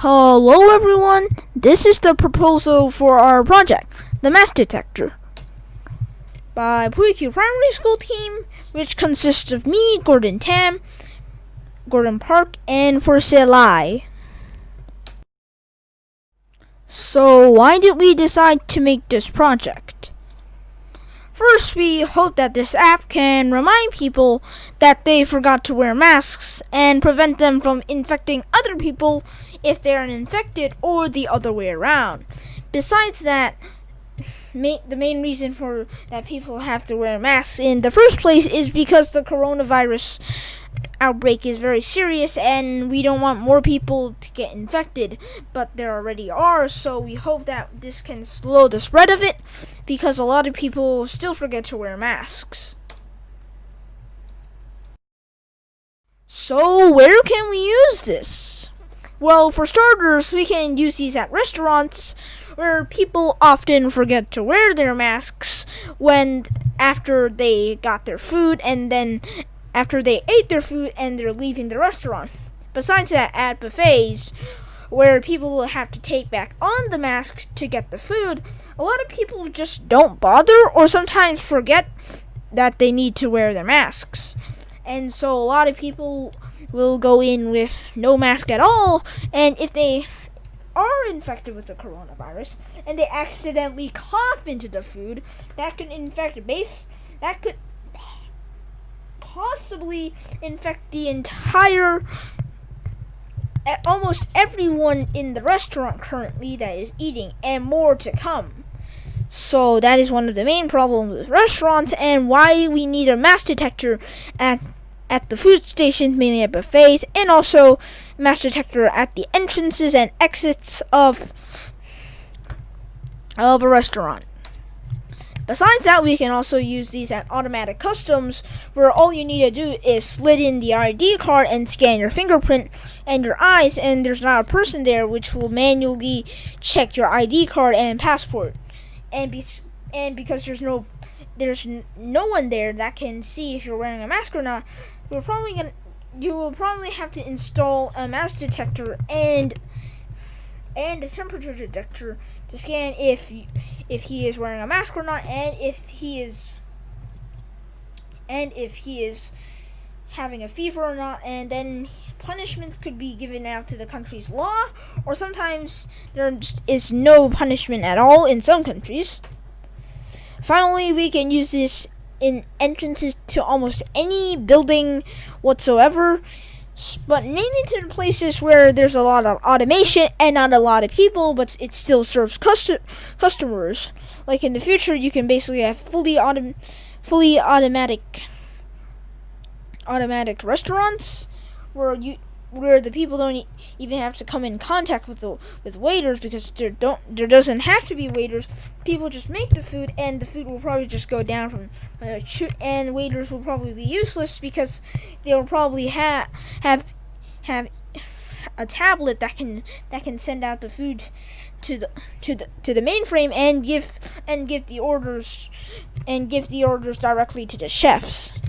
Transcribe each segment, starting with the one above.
Hello everyone, this is the proposal for our project, the Mass Detector, by Puiku Primary School team, which consists of me, Gordon Tam, Gordon Park, and Forselai. So why did we decide to make this project? First, we hope that this app can remind people that they forgot to wear masks and prevent them from infecting other people if they are infected or the other way around. Besides that, the main reason for that people have to wear masks in the first place is because the coronavirus outbreak is very serious and we don't want more people to get infected, but there already are, so we hope that this can slow the spread of it because a lot of people still forget to wear masks. So where can we use this? Well, for starters, we can use these at restaurants where people often forget to wear their masks after they got their food and then after they ate their food and they're leaving the restaurant. Besides that, at buffets, where people will have to take back on the mask to get the food, a lot of people just don't bother or sometimes forget that they need to wear their masks. And so a lot of people will go in with no mask at all, and if they are infected with the coronavirus and they accidentally cough into the food, that could possibly infect the entire almost everyone in the restaurant currently that is eating, and more to come. So that is one of the main problems with restaurants and why we need a mask detector at the food stations, mainly at buffets, and also mask detector at the entrances and exits of a restaurant. Besides that, we can also use these at automatic customs, where all you need to do is slid in the ID card and scan your fingerprint and your eyes, and there's not a person there which will manually check your ID card and passport. And because there's no one there that can see if you're wearing a mask or not, you will probably have to install a mask detector and a temperature detector to scan if he is wearing a mask or not, and if he is having a fever or not, and then punishments could be given out to the country's law, or sometimes there just is no punishment at all in some countries. Finally, we can use this in entrances to almost any building whatsoever, but mainly to the places where there's a lot of automation and not a lot of people, but it still serves customers. Like in the future, you can basically have fully automatic restaurants where the people don't even have to come in contact with waiters, because there doesn't have to be waiters. People just make the food, and the food will probably just go down from chute, and waiters will probably be useless because they will probably have a tablet that can send out the food to the mainframe and give the orders directly to the chefs.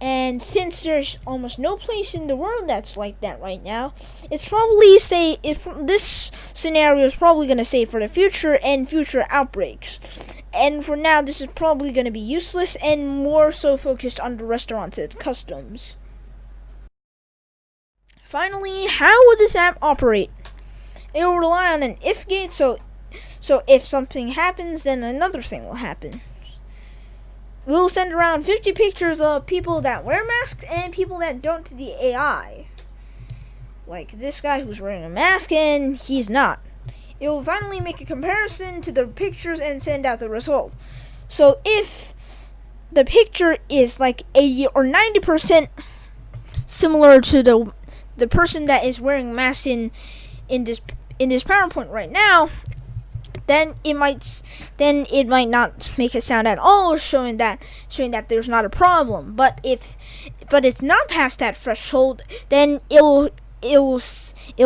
And since there's almost no place in the world that's like that right now, this scenario is probably going to save for the future and future outbreaks. And for now, this is probably going to be useless and more so focused on the restaurants and customs. Finally, how would this app operate? It will rely on an if gate, so if something happens, then another thing will happen. We'll send around 50 pictures of people that wear masks and people that don't to the AI. Like this guy who's wearing a mask and he's not. It will finally make a comparison to the pictures and send out the result. So if the picture is like 80 or 90% similar to the person that is wearing a mask in this PowerPoint right now, then it might not make a sound at all, showing that there's not a problem. But if it's not past that threshold, then it it'll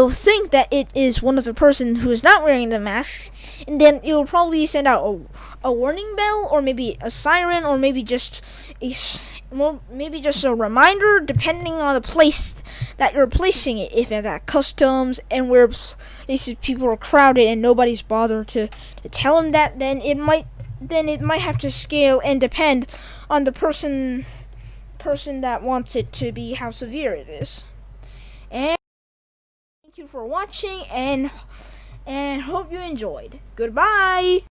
think that it is one of the person who is not wearing the mask, and then it'll probably send out a warning bell, or maybe a siren, or maybe just a reminder, depending on the place that you're placing it. If it's at customs and where places people are crowded and nobody's bothered to tell them that, then it might have to scale and depend on the person that wants it to be, how severe it is. And thank you for watching, and hope you enjoyed. Goodbye.